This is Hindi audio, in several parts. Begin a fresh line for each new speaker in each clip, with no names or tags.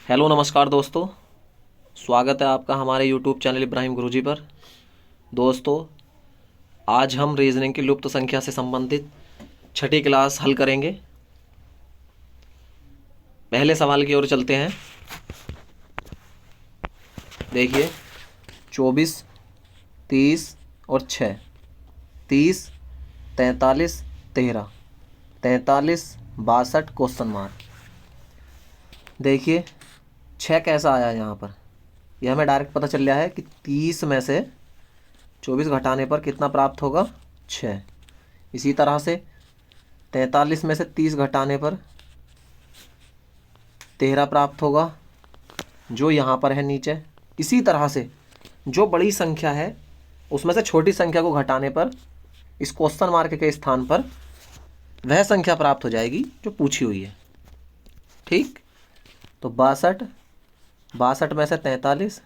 हेलो नमस्कार दोस्तों। स्वागत है आपका हमारे यूट्यूब चैनल इब्राहिम गुरुजी पर। दोस्तों, आज हम रीजनिंग की लुप्त संख्या से संबंधित छठी क्लास हल करेंगे। पहले सवाल की ओर चलते हैं। देखिए, 24, 30 और 6, 30, 43, 13, 43, 62 क्वेश्चन मार्क। देखिए 6 कैसा आया यहाँ पर, यह हमें डायरेक्ट पता चल रहा है कि 30 में से 24 घटाने पर कितना प्राप्त होगा, 6। इसी तरह से 43 में से 30 घटाने पर 13 प्राप्त होगा, जो यहाँ पर है नीचे। इसी तरह से जो बड़ी संख्या है उसमें से छोटी संख्या को घटाने पर इस क्वेश्चन मार्क के स्थान पर वह संख्या प्राप्त हो जाएगी जो पूछी हुई है। ठीक, तो 62, 62 में से 43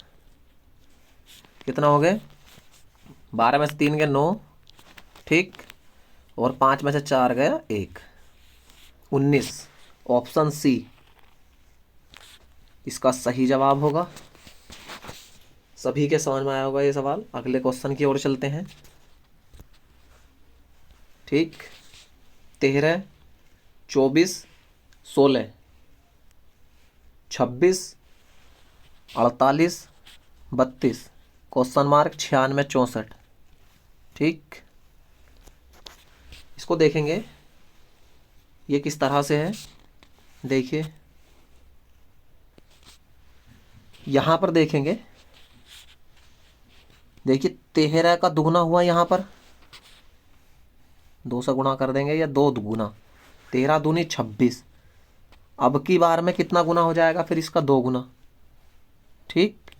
कितना हो गए, 12 में से 3 गए 9, ठीक, और 5 में से 4 गया 1, 19। ऑप्शन सी इसका सही जवाब होगा। सभी के समझ में आया होगा ये सवाल। अगले क्वेश्चन की ओर चलते हैं। ठीक, 13, 24, 16, 26, 48, 32 क्वेश्चन मार्क 96, 64। ठीक, इसको देखेंगे ये किस तरह से है। देखिए यहाँ पर देखेंगे, देखिए 13 का दुगुना हुआ यहाँ पर, 2 से गुणा कर देंगे या 2 गुना, 13 दूनी 26। अब की बार में कितना गुना हो जाएगा, फिर इसका 2 गुना। ठीक,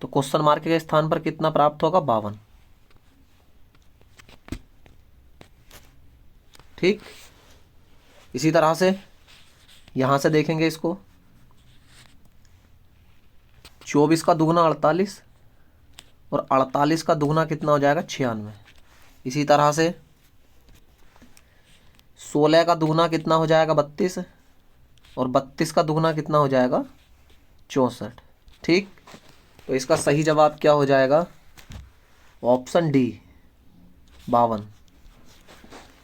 तो क्वेश्चन मार्क के स्थान पर कितना प्राप्त होगा, 52। ठीक, इसी तरह से यहां से देखेंगे इसको, 24 का दुगुना 48 और 48 का दुगुना कितना हो जाएगा, 96। इसी तरह से 16 का दुगुना कितना हो जाएगा, 32 और 32 का दुगुना कितना हो जाएगा, 64। ठीक, तो इसका सही जवाब क्या हो जाएगा, ऑप्शन डी 52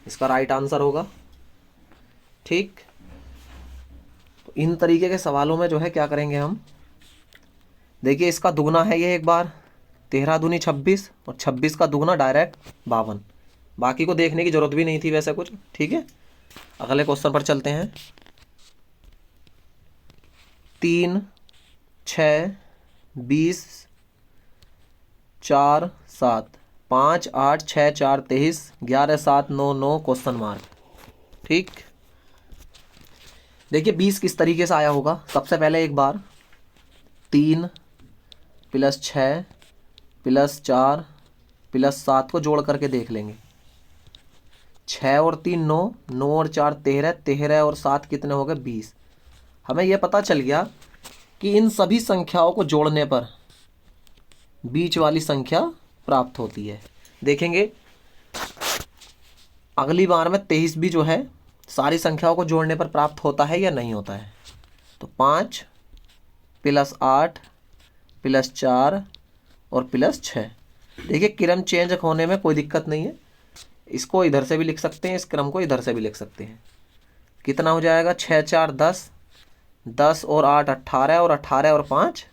इसका राइट आंसर होगा। ठीक, तो इन तरीके के सवालों में जो है क्या करेंगे हम, देखिए इसका दुगुना है ये एक बार, 13 दूनी 26 और 26 का दुगुना डायरेक्ट 52। बाकी को देखने की जरूरत भी नहीं थी वैसे कुछ। ठीक है, अगले क्वेश्चन पर चलते हैं। 3, 6, 20, 4, 7, 5, 8, 6, 4, 23, 11, 7, 9, 9 क्वेश्चन मार्क। ठीक, देखिए 20 किस तरीके से आया होगा। सबसे पहले एक बार 3 + 6 + 4 + 7 को जोड़ करके देख लेंगे। 6 और 3 9, 9 और 4 13, 13 और 7 कितने हो गए, 20। हमें यह पता चल गया कि इन सभी संख्याओं को जोड़ने पर बीच वाली संख्या प्राप्त होती है। देखेंगे अगली बार में 23 भी जो है सारी संख्याओं को जोड़ने पर प्राप्त होता है या नहीं होता है। तो 5 + 8 + 4 और +6। देखिए क्रम चेंज होने में कोई दिक्कत नहीं है, इसको इधर से भी लिख सकते हैं, इस क्रम को इधर से भी लिख सकते हैं। कितना हो जाएगा, 6 4 10, 10 और 8 18 और 18 और 5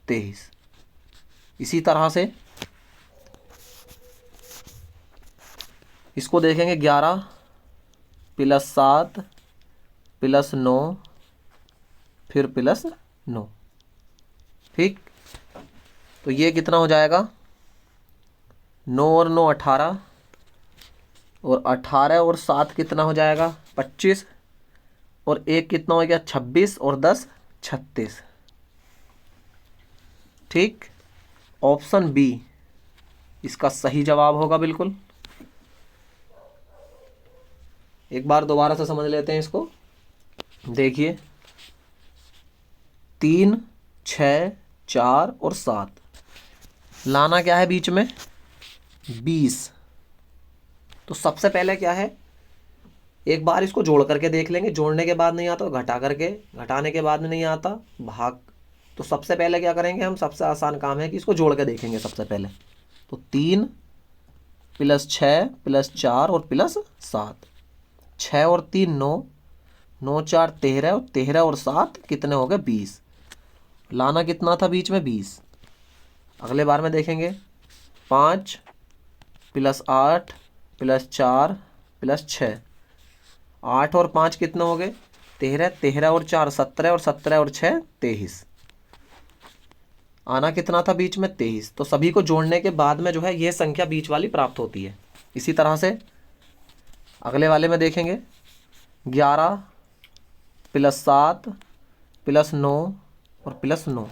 23। इसी तरह से इसको देखेंगे 11 + 7 + 9 फिर +9। ठीक, तो ये कितना हो जाएगा, 9 और 9 18 और 18 और 7 कितना हो जाएगा, 25 और 1 कितना हो गया, 26 और 10 36। ठीक, ऑप्शन बी इसका सही जवाब होगा बिल्कुल। एक बार दोबारा से समझ लेते हैं इसको। देखिए 3, 6, 4 और 7 लाना क्या है बीच में, 20। तो सबसे पहले क्या है, एक बार इसको जोड़ करके देख लेंगे, जोड़ने के बाद नहीं आता तो घटा करके, घटाने के बाद नहीं आता भाग। तो सबसे पहले क्या करेंगे हम, सबसे आसान काम है कि इसको जोड़ के देखेंगे सबसे पहले। तो 3 + 6 + 4 और +7, 6 और 3 9, 9 4 13, और 13 और 7 कितने हो गए 20। लाना कितना था बीच में 20। अगले बार में देखेंगे 5 + 8 + 4 + 6, 8 और 5 कितने हो गए 13, 13 और 4 17, और 17 और 6 23। आना कितना था बीच में 23। तो सभी को जोड़ने के बाद में जो है यह संख्या बीच वाली प्राप्त होती है। इसी तरह से अगले वाले में देखेंगे 11 + 7 + 9 और +9,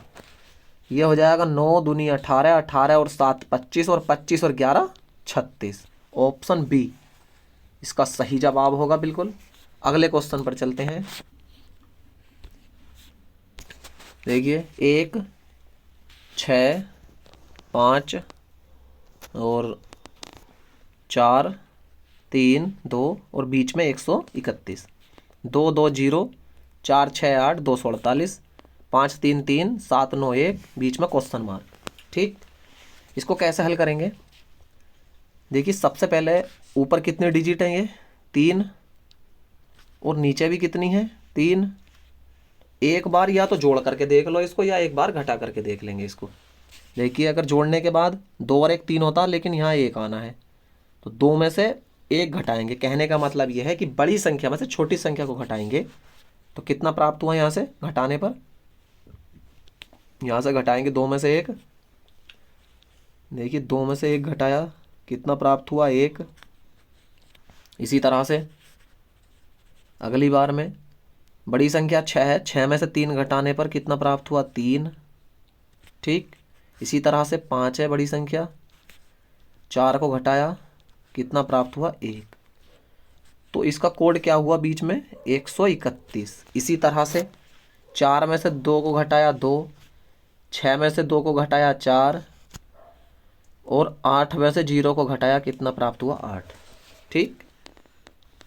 ये हो जाएगा 9 दूनी 18, 18 और 7 25, और 25 और 11 36। ऑप्शन बी इसका सही जवाब होगा बिल्कुल। अगले क्वेश्चन पर चलते हैं। देखिए 1 6 5 और 4 3 2 और बीच में 131, 2 2 0, 4 6 8 248, 5 3 3 7 9 1, बीच में क्वेश्चन मार्क। ठीक, इसको कैसे हल करेंगे। देखिए सबसे पहले ऊपर कितने डिजिट हैं ये 3, और नीचे भी कितनी है 3। एक बार या तो जोड़ करके देख लो इसको, या एक बार घटा करके देख लेंगे इसको। देखिए अगर जोड़ने के बाद 2 और 1 3 होता, लेकिन यहाँ 1 आना है, तो 2 में से 1 घटाएंगे। कहने का मतलब यह है कि बड़ी संख्या में से छोटी संख्या को घटाएंगे। तो कितना प्राप्त हुआ यहाँ से घटाने पर, यहाँ से घटाएंगे 2 में से 1। देखिए 2 में से 1 घटाया, कितना प्राप्त हुआ 1। इसी तरह से अगली बार में बड़ी संख्या 6 है, 6 में से 3 घटाने पर कितना प्राप्त हुआ 3। ठीक, इसी तरह से 5 है बड़ी संख्या, 4 को घटाया, कितना प्राप्त हुआ 1। तो इसका कोड क्या हुआ बीच में 131। इसी तरह से 4 में से 2 को घटाया 2, 6 में से 2 को घटाया 4, और 8 में से 0 को घटाया, कितना प्राप्त हुआ 8। ठीक,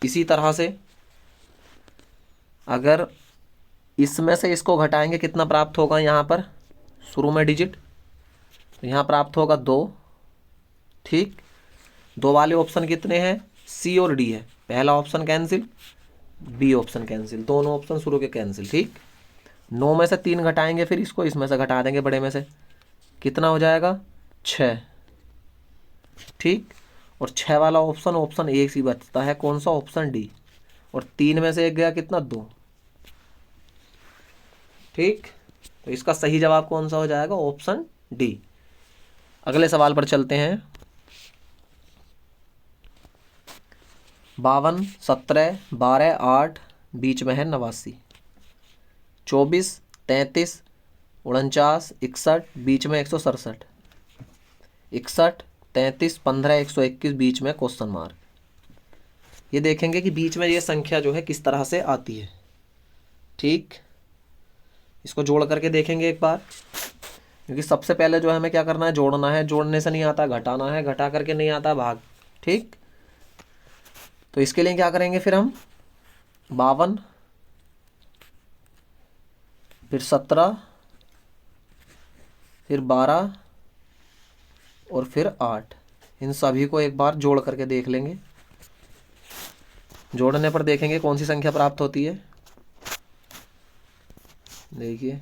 इसी तरह से अगर इसमें से इसको घटाएंगे कितना प्राप्त होगा, यहाँ पर शुरू में डिजिट, तो यहाँ प्राप्त होगा 2। ठीक, 2 वाले ऑप्शन कितने हैं सी और डी है, पहला option cancel, B option cancel, दोनों ऑप्शन शुरू के कैंसिल। ठीक, 9 में से 3 घटाएंगे, फिर इसको इसमें से घटा देंगे बड़े में से, कितना हो जाएगा 6। ठीक, और 6 वाला ऑप्शन, ऑप्शन एक ही बचता है, कौन सा ऑप्शन डी, और 3 में से 1 गया कितना 2। ठीक, तो इसका सही जवाब कौन सा हो जाएगा ऑप्शन डी। अगले सवाल पर चलते हैं। 52 17 12 8, बीच में है 89, 24 33 49 61, बीच में 167, 61 33 15 121, बीच में क्वेश्चन मार्क। ये देखेंगे कि बीच में ये संख्या जो है किस तरह से आती है। ठीक, इसको जोड़ करके देखेंगे एक बार, क्योंकि सबसे पहले जो है हमें क्या करना है जोड़ना है, जोड़ने से नहीं आता घटाना है, घटा करके नहीं आता भाग। ठीक, तो इसके लिए क्या करेंगे फिर हम 52, फिर 17, फिर 12 और फिर 8, इन सभी को एक बार जोड़ करके देख लेंगे। जोड़ने पर देखेंगे कौन सी संख्या प्राप्त होती है। देखिए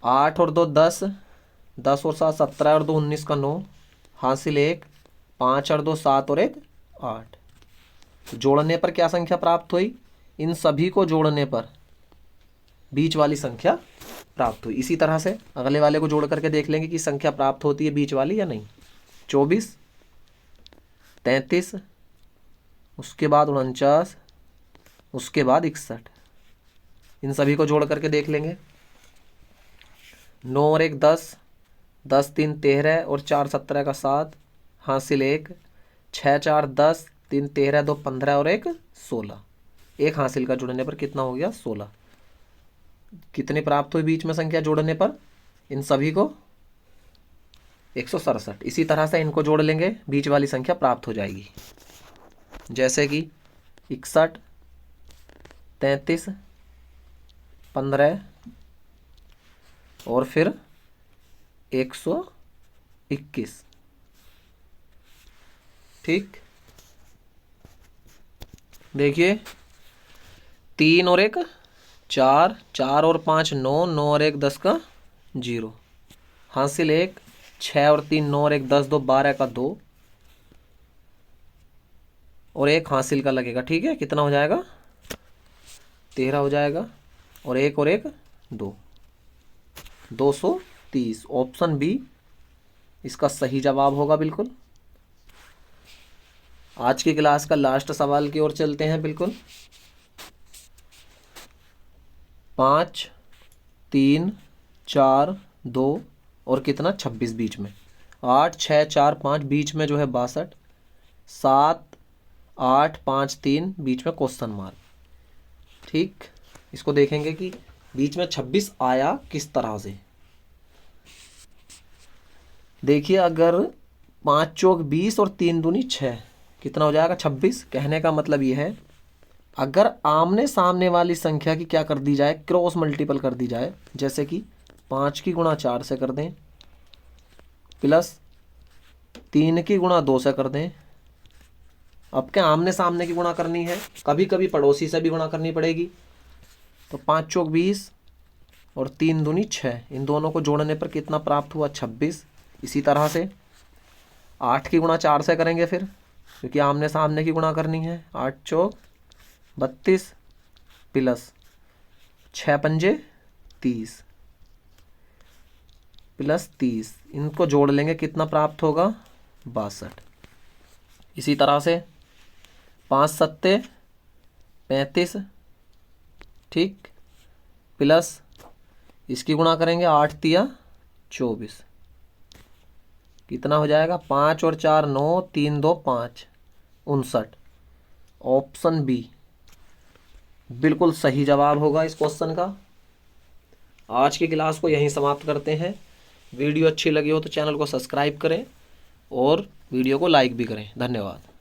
8 और 2 10, 10 और 7 17, और 2 19 का 9, हासिल 1, 5 और 2 7 और 1 8। जोड़ने पर क्या संख्या प्राप्त हुई, इन सभी को जोड़ने पर बीच वाली संख्या प्राप्त हुई। इसी तरह से अगले वाले को जोड़ करके देख लेंगे कि संख्या प्राप्त होती है बीच वाली या नहीं। 24 33, उसके बाद 49, उसके बाद 61, इन सभी को जोड़ करके देख लेंगे। 9 और 1 10, 10 3 13, और 4 17 का 7, हासिल 1, 6 4 10, 3 13, 2 15, और 1 16, एक हासिल का जुड़ने पर कितना हो गया 16। कितनी प्राप्त हुई बीच में संख्या जोड़ने पर, इन सभी को 167। इसी तरह से इनको जोड़ लेंगे, बीच वाली संख्या प्राप्त हो जाएगी। जैसे कि 61, 33, 15 और फिर 121। ठीक, देखिए 3 और 1 4, 4 और 5 9, 9 और 1 10 का 0, हासिल 1, 6 और 3 9 और 1 10, 2 12 का 2 और 1 हासिल का लगेगा। ठीक है, कितना हो जाएगा? 13 हो जाएगा। और 1 और 1 2, 230। ऑप्शन बी इसका सही जवाब होगा। बिल्कुल। आज की क्लास का लास्ट सवाल की ओर चलते हैं। बिल्कुल। 5 3 4 2 और कितना 26 बीच में, 8 6 4 5 बीच में जो है 62, 7 8 5 3 बीच में क्वेश्चन मार्क। ठीक, इसको देखेंगे कि बीच में 26 आया किस तरह से। देखिए, अगर 5 चौक 20 और 3 दूनी 6, कितना हो जाएगा? 26। कहने का मतलब ये है, अगर आमने सामने वाली संख्या की क्या कर दी जाए, क्रॉस मल्टीपल कर दी जाए, जैसे कि 5 की गुणा 4 से कर दें, प्लस 3 की गुणा 2 से कर दें। अब क्या आमने सामने की गुणा करनी है, कभी कभी पड़ोसी से भी गुणा करनी पड़ेगी। तो 5 चौक 20 और 3 दूनी 6, इन दोनों को जोड़ने पर कितना प्राप्त हुआ? 26। इसी तरह से 8 की गुणा 4 से करेंगे फिर, क्योंकि आमने सामने की गुणा करनी है। 8 चौक 32 प्लस 6 पंजे 30 प्लस 30, इनको जोड़ लेंगे, कितना प्राप्त होगा? 62। इसी तरह से 5 सत्ते 35, ठीक, प्लस इसकी गुणा करेंगे 8 तिया 24, कितना हो जाएगा? 5 और 4 9, 3 2 5, 59। ऑप्शन बी बिल्कुल सही जवाब होगा इस क्वेश्चन का। आज की क्लास को यहीं समाप्त करते हैं। वीडियो अच्छी लगी हो तो चैनल को सब्सक्राइब करें और वीडियो को लाइक भी करें। धन्यवाद।